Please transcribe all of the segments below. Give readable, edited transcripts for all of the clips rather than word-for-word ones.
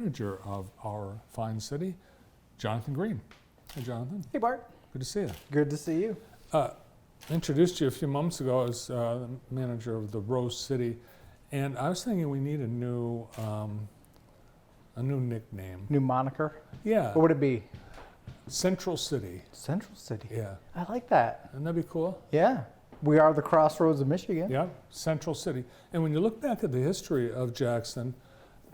Manager of our fine city, Jonathan Greene. Hey, Jonathan. Hey, Bart. Good to see you. Good to see you. Introduced you a few months ago as the manager of the Rose City, and I was thinking we need a new nickname. New moniker? Yeah. What would it be? Central City. Central City. Yeah. I like that. Wouldn't that be cool? Yeah. We are the crossroads of Michigan. Yeah, Central City. And when you look back at the history of Jackson,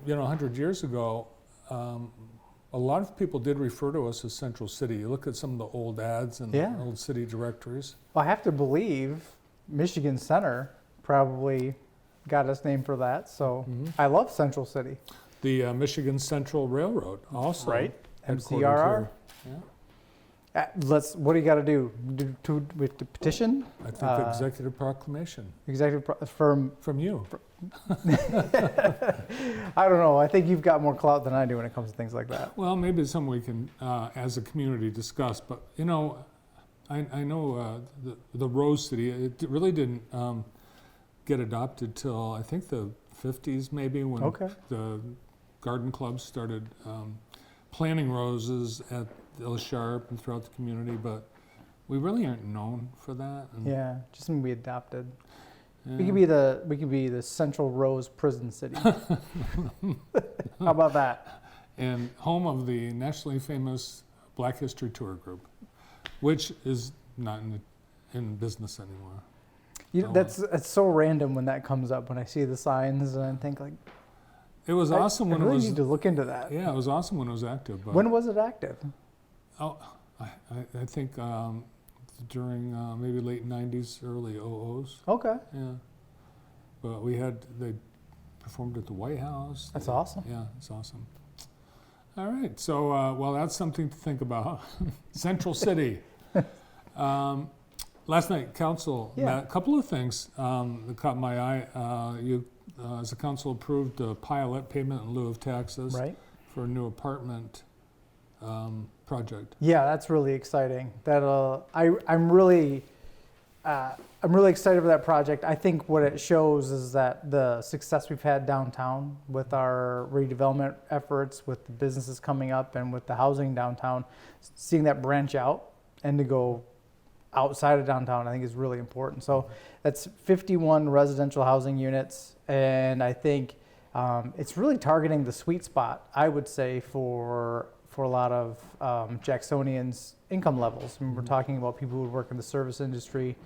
100 years ago, a lot of people did refer to us as Central City. You look at some of the old ads and old city directories. Well, I have to believe Michigan Center probably got its name for that. So I love Central City. The Michigan Central Railroad also. Right. headquartered MCRR. here. Yeah. What do you got to do? With the petition? I think executive proclamation From you. I don't know. I think you've got more clout than I do when it comes to things like that. Well, maybe it's something we can, as a community, discuss. But I know the Rose City. It really didn't get adopted till I think the 50s, maybe, when the garden clubs started planting roses at El Sharp and throughout the community. But we really aren't known for that. And yeah, just when we adopted. yeah. We could be the Central Rose Prison City. How about that? And home of the nationally famous Black History Tour Group, which is not in business anymore. It's so random when that comes up, when I see the signs and I think like, it was awesome when I really it was. need to look into that. Yeah, it was awesome when it was active. But when was it active? Oh, I think during maybe late 90s, early 00s. Okay. Yeah. But they performed at the White House. That's awesome. Yeah, it's awesome. All right. So, well, that's something to think about. Central City. Last night, council met a couple of things that caught my eye. You, as a council, approved a pilot payment in lieu of taxes for a new apartment project. Yeah, that's really exciting. I'm really excited for that project. I think what it shows is that the success we've had downtown with our redevelopment efforts, with the businesses coming up, and with the housing downtown, seeing that branch out and to go outside of downtown, I think is really important. So that's 51 residential housing units, and I think it's really targeting the sweet spot, I would say, for a lot of Jacksonians' income levels. I mean, we're talking about people who would work in the service industry.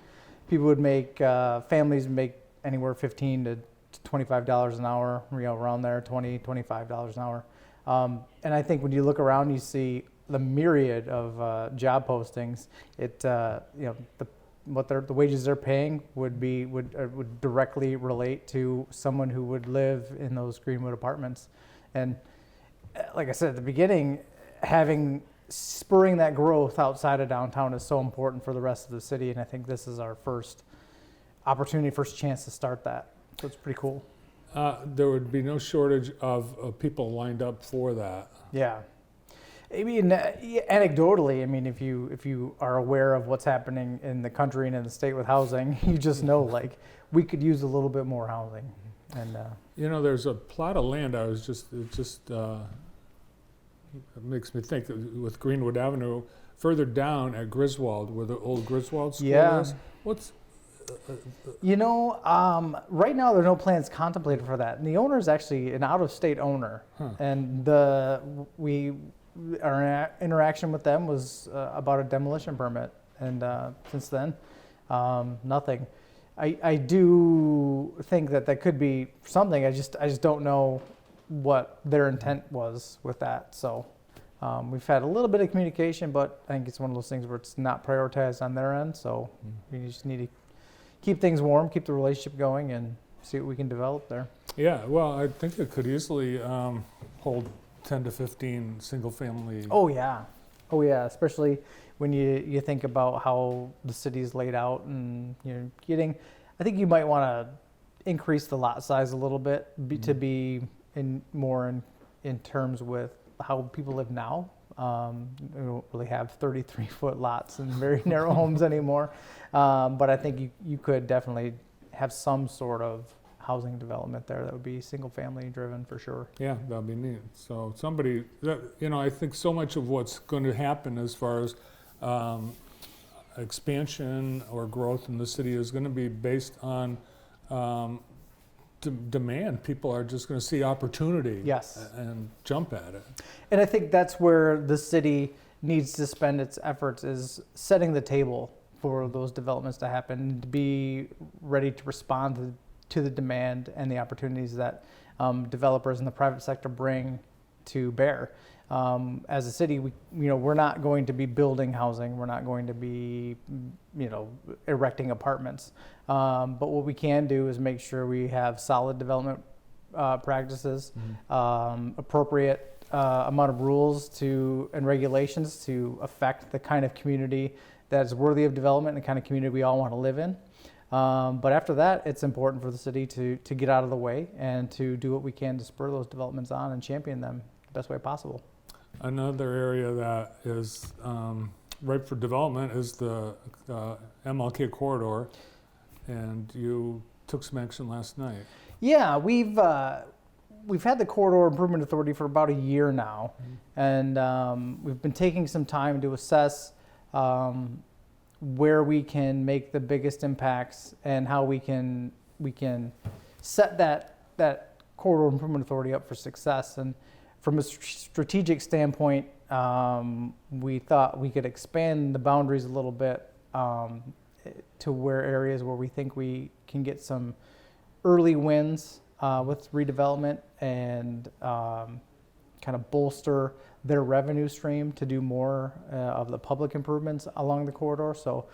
People would make, families make anywhere $15 to $25 an hour, around there, $20, $25 an hour. And I think when you look around, you see the myriad of job postings. The wages they're paying would directly relate to someone who would live in those Greenwood apartments. And like I said at the beginning, spurring that growth outside of downtown is so important for the rest of the city, and I think this is our first opportunity, first chance to start that. So it's pretty cool. There would be no shortage of people lined up for that. Yeah. I mean, anecdotally, I mean, if you are aware of what's happening in the country and in the state with housing, you just know, like, we could use a little bit more housing. And there's a plot of land. It makes me think with Greenwood Avenue, further down at Griswold, where the old Griswold school is. What's right now there are no plans contemplated for that, and the owner is actually an out-of-state owner, and our interaction with them was about a demolition permit, and since then, nothing. I do think that could be something. I just don't know what their intent was with that. So we've had a little bit of communication, but I think it's one of those things where it's not prioritized on their end. So we just need to keep things warm, keep the relationship going, and see what we can develop there. Yeah, well, I think it could easily hold 10 to 15 single-family. Oh yeah, especially when you think about how the city's laid out, and I think you might want to increase the lot size a little bit to be in terms with how people live now. We don't really have 33-foot lots and very narrow homes anymore. But I think you could definitely have some sort of housing development there that would be single family driven for sure. Yeah, that'd be neat. So somebody, I think so much of what's going to happen as far as expansion or growth in the city is going to be based on demand. People are just going to see opportunity, Yes, and jump at it. and I think that's where the city needs to spend its efforts, is setting the table for those developments to happen, and to be ready to respond to the demand and the opportunities that developers in the private sector bring to bear. As a city, we're not going to be building housing. We're not going to be, erecting apartments. But what we can do is make sure we have solid development practices, appropriate amount of rules and regulations to affect the kind of community that is worthy of development and the kind of community we all want to live in. But after that, it's important for the city to get out of the way and to do what we can to spur those developments on and champion them the best way possible. Another area that is ripe for development is the MLK Corridor, and you took some action last night. Yeah, we've had the Corridor Improvement Authority for about a year now, and we've been taking some time to assess where we can make the biggest impacts and how we can set that Corridor Improvement Authority up for success. And from a strategic standpoint, we thought we could expand the boundaries a little bit to where areas where we think we can get some early wins with redevelopment and kind of bolster their revenue stream to do more of the public improvements along the corridor. So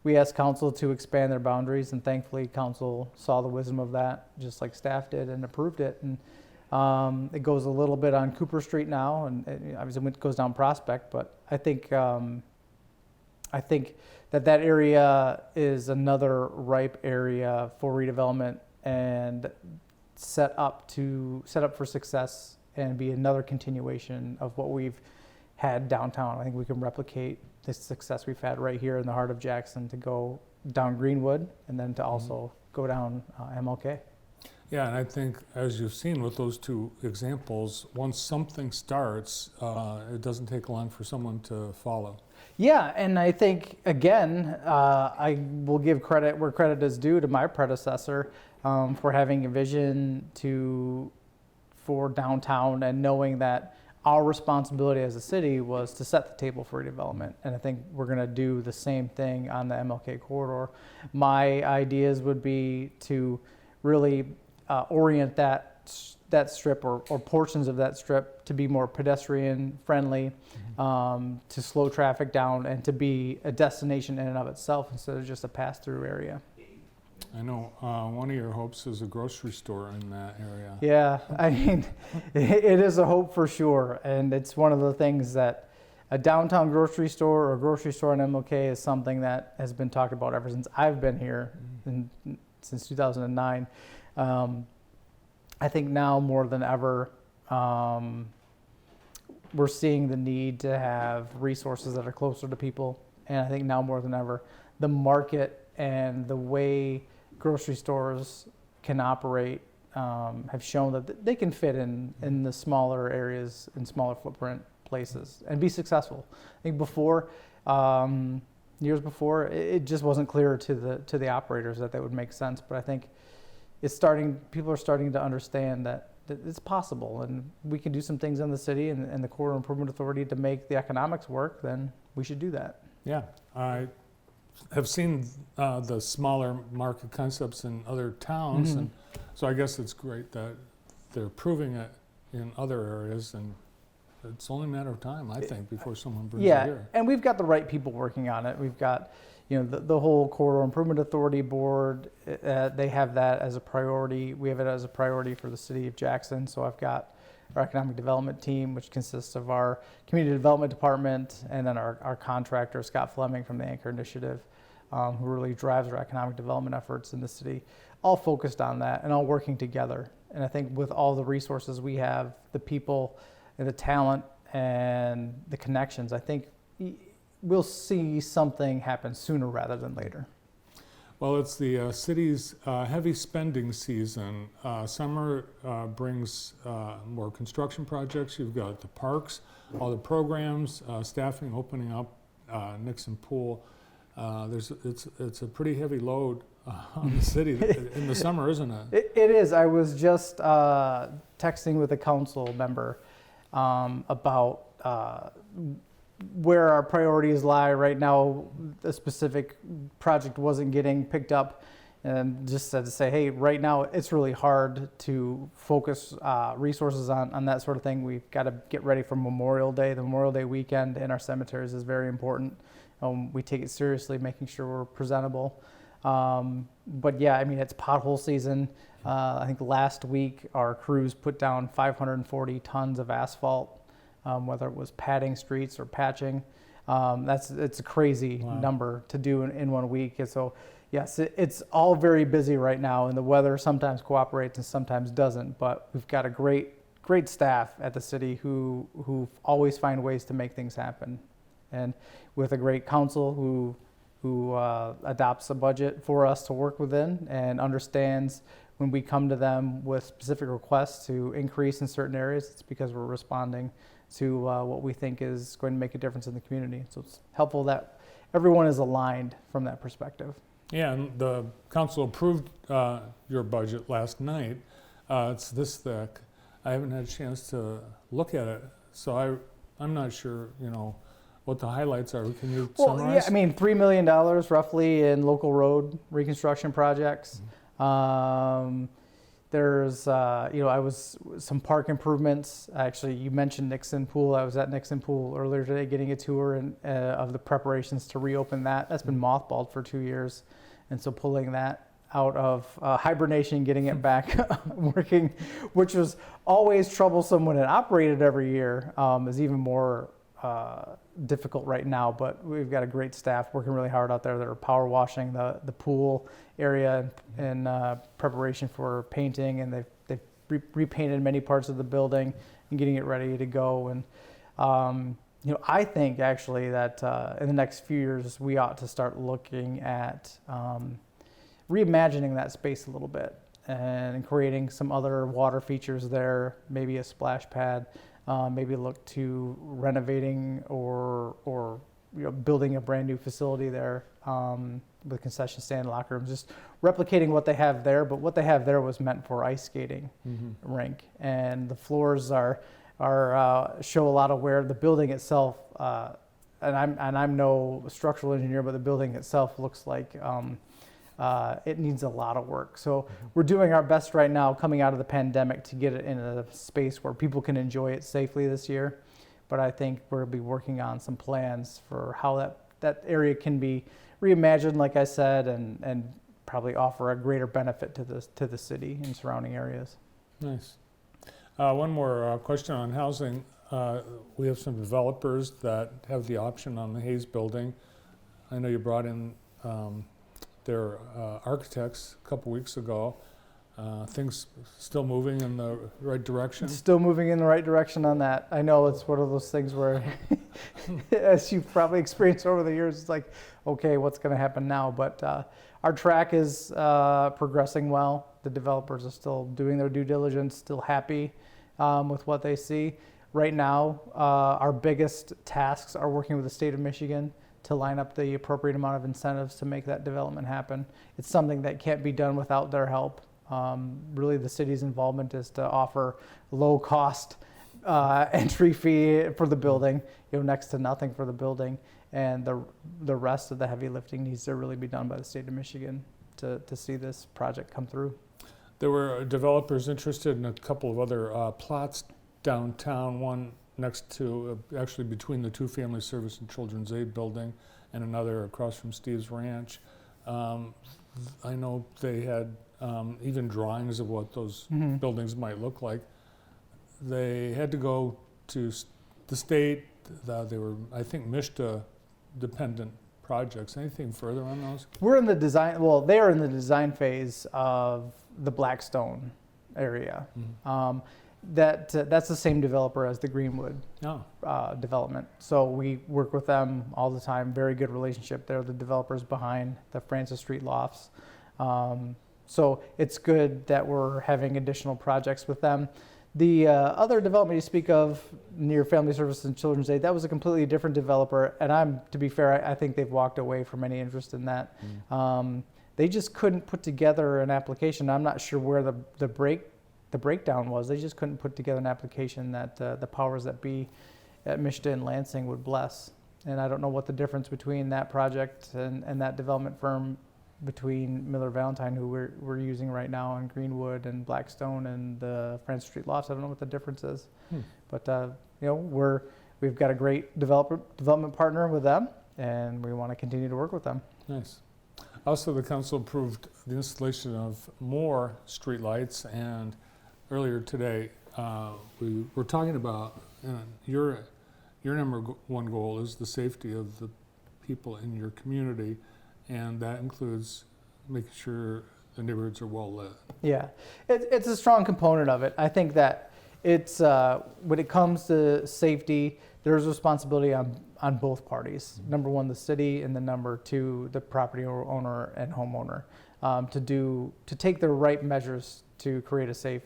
we asked council to expand their boundaries, and thankfully council saw the wisdom of that, just like staff did, and approved it. And it goes a little bit on Cooper Street now, and obviously it goes down Prospect, but I think that area is another ripe area for redevelopment and set up for success and be another continuation of what we've had downtown. I think we can replicate the success we've had right here in the heart of Jackson to go down Greenwood and then to also go down MLK. Yeah, and I think, as you've seen with those two examples, once something starts, it doesn't take long for someone to follow. Yeah, and I think, again, I will give credit where credit is due to my predecessor for having a vision for downtown and knowing that our responsibility as a city was to set the table for redevelopment. And I think we're going to do the same thing on the MLK Corridor. My ideas would be to really orient that strip or portions of that strip to be more pedestrian friendly, to slow traffic down, and to be a destination in and of itself instead of just a pass-through area. I know one of your hopes is a grocery store in that area. Yeah, I mean, it is a hope for sure, and it's one of the things that a downtown grocery store or a grocery store in MLK is something that has been talked about ever since I've been here, since 2009. I think now more than ever, we're seeing the need to have resources that are closer to people. And I think now more than ever, the market and the way grocery stores can operate have shown that they can fit in the smaller areas and smaller footprint places and be successful. I think years before, it just wasn't clear to the operators that would make sense. But I think people are starting to understand that it's possible, and we can do some things in the city and the Corridor Improvement Authority to make the economics work. Then we should do that. Yeah, I have seen the smaller market concepts in other towns, and so I guess it's great that they're proving it in other areas, and it's only a matter of time, I think, before someone brings it here. And we've got the right people working on it. We've got the whole Corridor Improvement Authority board, they have that as a priority. We have it as a priority for the city of Jackson. So I've got our economic development team, which consists of our community development department, and then our contractor, Scott Fleming from the Anchor Initiative, who really drives our economic development efforts in the city, all focused on that and all working together. And I think with all the resources we have, the people and the talent and the connections, I think we'll see something happen sooner rather than later. Well, it's the city's heavy spending season. Summer brings more construction projects. You've got the parks, all the programs, staffing opening up, Nixon Pool. It's a pretty heavy load on the city in the summer, isn't it? It is. I was just texting with a council member about where our priorities lie right now. The specific project wasn't getting picked up, and just said to say, hey, right now it's really hard to focus resources on that sort of thing. We've got to get ready for Memorial Day. The Memorial Day weekend in our cemeteries is very important. We take it seriously, making sure we're presentable. But yeah, I mean, it's pothole season. I think last week our crews put down 540 tons of asphalt, whether it was padding streets or patching. It's a crazy number to do in 1 week. And so yes, it's all very busy right now, and the weather sometimes cooperates and sometimes doesn't, but we've got a great staff at the city who always find ways to make things happen. And with a great council who adopts a budget for us to work within and understands when we come to them with specific requests to increase in certain areas, it's because we're responding to what we think is going to make a difference in the community. So it's helpful that everyone is aligned from that perspective. Yeah, and the council approved your budget last night. It's this thick. I haven't had a chance to look at it, so I'm not sure, what the highlights are. Can you summarize? Yeah, I mean, $3 million roughly in local road reconstruction projects. There's, some park improvements. Actually, you mentioned Nixon Pool. I was at Nixon Pool earlier today getting a tour of the preparations to reopen that. That's been mothballed for 2 years. And so pulling that out of hibernation, getting it back working, which was always troublesome when it operated every year, is even more difficult right now. But we've got a great staff working really hard out there that are power washing the pool area in preparation for painting, and they've repainted many parts of the building and getting it ready to go. And I think actually that in the next few years we ought to start looking at reimagining that space a little bit and creating some other water features there, maybe a splash pad. Maybe look to renovating or building a brand new facility there with concession stand, locker rooms, just replicating what they have there. But what they have there was meant for ice skating rink, and the floors are show a lot of wear. The building itself, and I'm no structural engineer, but the building itself looks like it needs a lot of work. So we're doing our best right now coming out of the pandemic to get it in a space where people can enjoy it safely this year. But I think we'll be working on some plans for how that area can be reimagined, like I said, and probably offer a greater benefit to the city and surrounding areas. Nice. One more question on housing. We have some developers that have the option on the Hayes building. I know you brought in their architects a couple weeks ago. Things still moving in the right direction? Still moving in the right direction on that. I know it's one of those things where, as you've probably experienced over the years, it's like, okay, what's going to happen now? But our track is progressing well. The developers are still doing their due diligence, still happy with what they see. Right now, our biggest tasks are working with the state of Michigan to line up the appropriate amount of incentives to make that development happen. It's something that can't be done without their help. Really, the city's involvement is to offer low-cost entry fee for the building, next to nothing for the building, and the rest of the heavy lifting needs to really be done by the state of Michigan to see this project come through. There were developers interested in a couple of other plots downtown, one next to, actually between the two Family Service and Children's Aid building, and another across from Steve's Ranch. I know they had even drawings of what those buildings might look like. They had to go to the state. They were, I think, MISHDA dependent projects. Anything further on those? We're in the design, they are in the design phase of the Blackstone area. that's the same developer as the Greenwood Oh, development. So we work with them all the time. Very good relationship. They're the developers behind the Francis Street lofts. So it's good that we're having additional projects with them. The other development you speak of near Family Services and Children's Aid, that was a completely different developer. And to be fair, I think they've walked away from any interest in that. They just couldn't put together an application. I'm not sure where the breakdown was. They just couldn't put together an application that the powers that be at Michigan and Lansing would bless. And I don't know what the difference between that project and that development firm between Miller Valentine, who we're using right now, and Greenwood and Blackstone and the Francis Street lofts. I don't know what the difference is. But we've got a great development partner with them, and we want to continue to work with them. nice. Also, the council approved the installation of more streetlights, and earlier today, we were talking about your number one goal is the safety of the people in your community, and that includes making sure the neighborhoods are well lit. Yeah, it's a strong component of it. I think that it's when it comes to safety, there's responsibility on both parties. Number one, the city, and then number two, the property owner and homeowner, to take the right measures to create a safe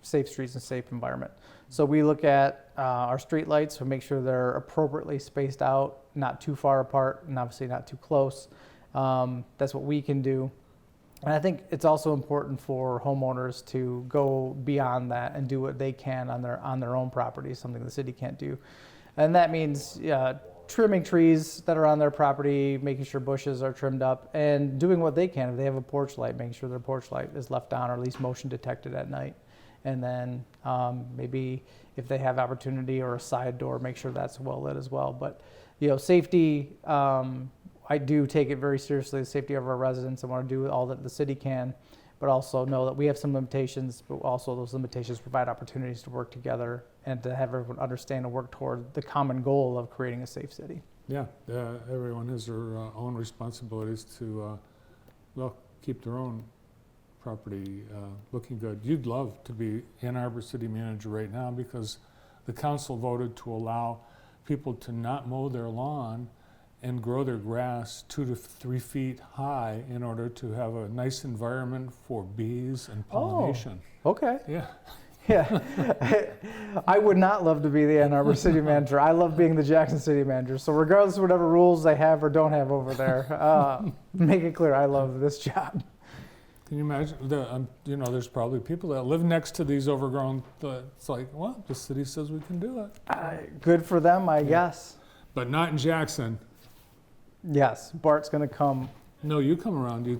streets and safe environment. So we look at our street lights to make sure they're appropriately spaced out, not too far apart, and obviously not too close. That's what we can do. And I think it's also important for homeowners to go beyond that and do what they can on their own property, something the city can't do. And that means trimming trees that are on their property, making sure bushes are trimmed up, and doing what they can. If they have a porch light, making sure their porch light is left on or at least motion detected at night. And then maybe if they have opportunity or a side door, make sure that's well lit as well. But safety, I do take it very seriously, the safety of our residents. I want to do all that the city can, but also know that we have some limitations, but also those limitations provide opportunities to work together and to have everyone understand and work toward the common goal of creating a safe city. Yeah, everyone has their own responsibilities to, keep their own property looking good. You'd love to be Ann Arbor city manager right now because the council voted to allow people to not mow their lawn and grow their grass 2 to 3 feet high in order to have a nice environment for bees and pollination. Oh, okay. Yeah. Yeah. I would not love to be the Ann Arbor city manager. I love being the Jackson city manager. So regardless of whatever rules they have or don't have over there, make it clear I love this job. Can you imagine? There's probably people that live next to these overgrown. It's like, well, the city says we can do it. Good for them, I guess. But not in Jackson. Yes, Bart's going to come. No, you come around.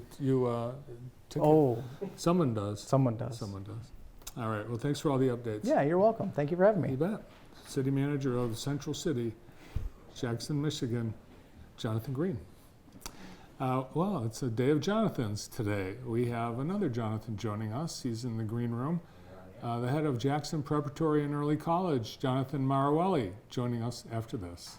Someone does. Someone does. Someone does. All right. Well, thanks for all the updates. Yeah, you're welcome. Thank you for having me. You bet. City Manager of Central City, Jackson, Michigan, Jonathan Greene. Well, it's a day of Jonathans today. We have another Jonathan joining us. He's in the green room. The head of Jackson Preparatory and Early College, Jonathan Marawelli, joining us after this.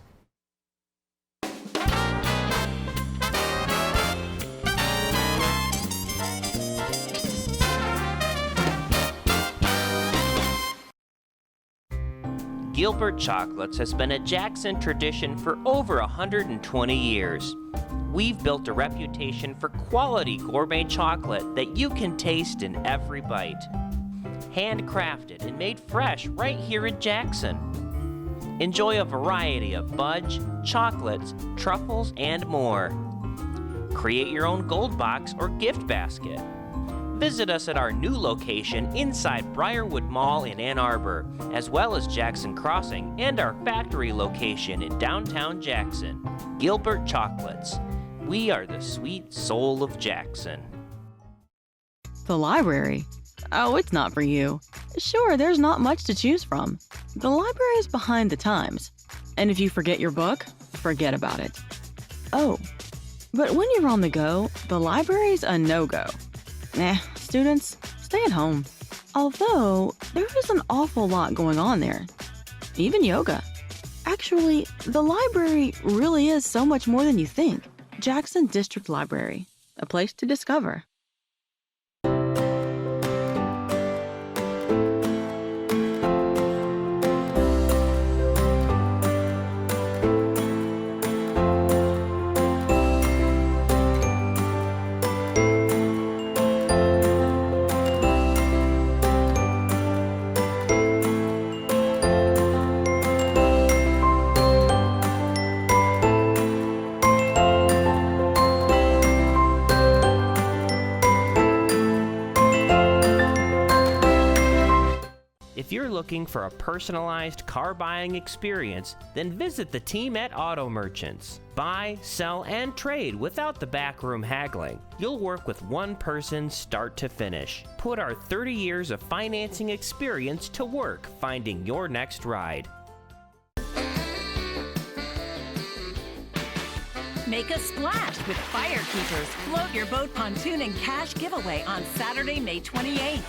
Gilbert Chocolates has been a Jackson tradition for over 120 years. We've built a reputation for quality gourmet chocolate that you can taste in every bite. Handcrafted and made fresh right here in Jackson. Enjoy a variety of fudge, chocolates, truffles, and more. Create your own gold box or gift basket. Visit us at our new location inside Briarwood Mall in Ann Arbor, as well as Jackson Crossing and our factory location in downtown Jackson. Gilbert Chocolates. We are the sweet soul of Jackson. The library? Oh, it's not for you. Sure, there's not much to choose from. The library is behind the times. And if you forget your book, forget about it. Oh, but when you're on the go, the library's a no-go. Students, stay at home. Although, there is an awful lot going on there. Even yoga. Actually, the library really is so much more than you think. Jackson District Library, a place to discover. Looking for a personalized car buying experience? Then visit the team at Auto Merchants. Buy, sell, and trade without the backroom haggling. You'll work with one person start to finish. Put our 30 years of financing experience to work finding your next ride. Make a splash with Firekeepers Float Your Boat Pontoon and Cash giveaway on Saturday, May 28th.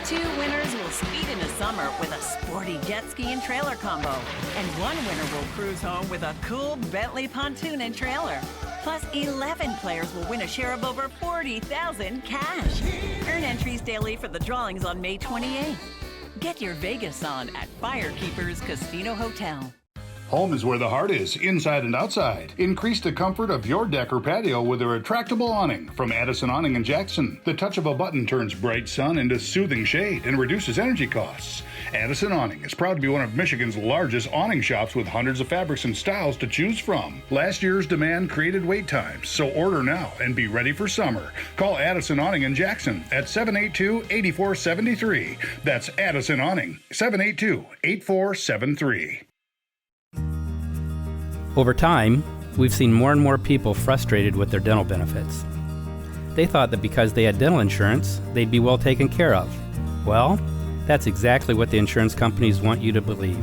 2 winners will speed into summer with a sporty jet ski and trailer combo. And 1 winner will cruise home with a cool Bentley pontoon and trailer. Plus, 11 players will win a share of over $40,000 cash. Earn entries daily for the drawings on May 28th. Get your Vegas on at Firekeepers Casino Hotel. Home is where the heart is, inside and outside. Increase the comfort of your deck or patio with a retractable awning from Addison Awning in Jackson. The touch of a button turns bright sun into soothing shade and reduces energy costs. Addison Awning is proud to be one of Michigan's largest awning shops with hundreds of fabrics and styles to choose from. Last year's demand created wait times, so order now and be ready for summer. Call Addison Awning in Jackson at 782-8473. That's Addison Awning, 782-8473. Over time, we've seen more and more people frustrated with their dental benefits. They thought that because they had dental insurance, they'd be well taken care of. Well, that's exactly what the insurance companies want you to believe.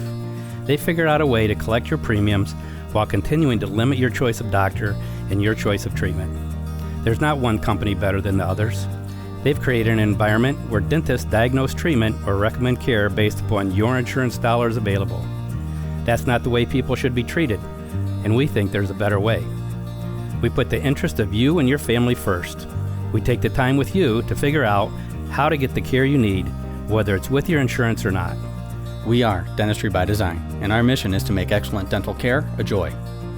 They figured out a way to collect your premiums while continuing to limit your choice of doctor and your choice of treatment. There's not one company better than the others. They've created an environment where dentists diagnose treatment or recommend care based upon your insurance dollars available. That's not the way people should be treated, and we think there's a better way. We put the interest of you and your family first. We take the time with you to figure out how to get the care you need, whether it's with your insurance or not. We are Dentistry by Design, and our mission is to make excellent dental care a joy.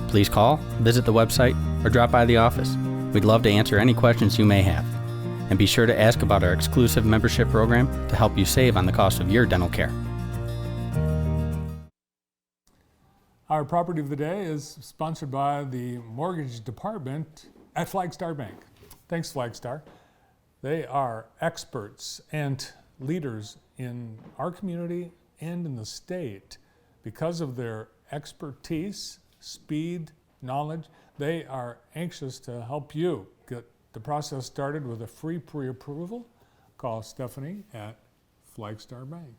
Please call, visit the website, or drop by the office. We'd love to answer any questions you may have. And be sure to ask about our exclusive membership program to help you save on the cost of your dental care. Our property of the day is sponsored by the mortgage department at Flagstar Bank. Thanks, Flagstar. They are experts and leaders in our community and in the state. Because of their expertise, speed, knowledge, they are anxious to help you get the process started with a free pre-approval. Call Stephanie at Flagstar Bank.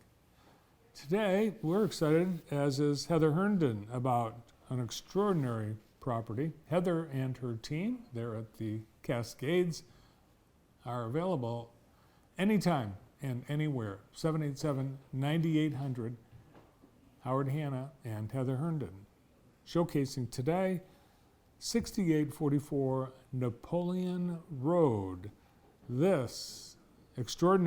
Today, we're excited, as is Heather Herndon, about an extraordinary property. Heather and her team, they're at the Cascades, are available anytime and anywhere. 787-9800, Howard Hanna and Heather Herndon. Showcasing today, 6844 Napoleon Road. This extraordinary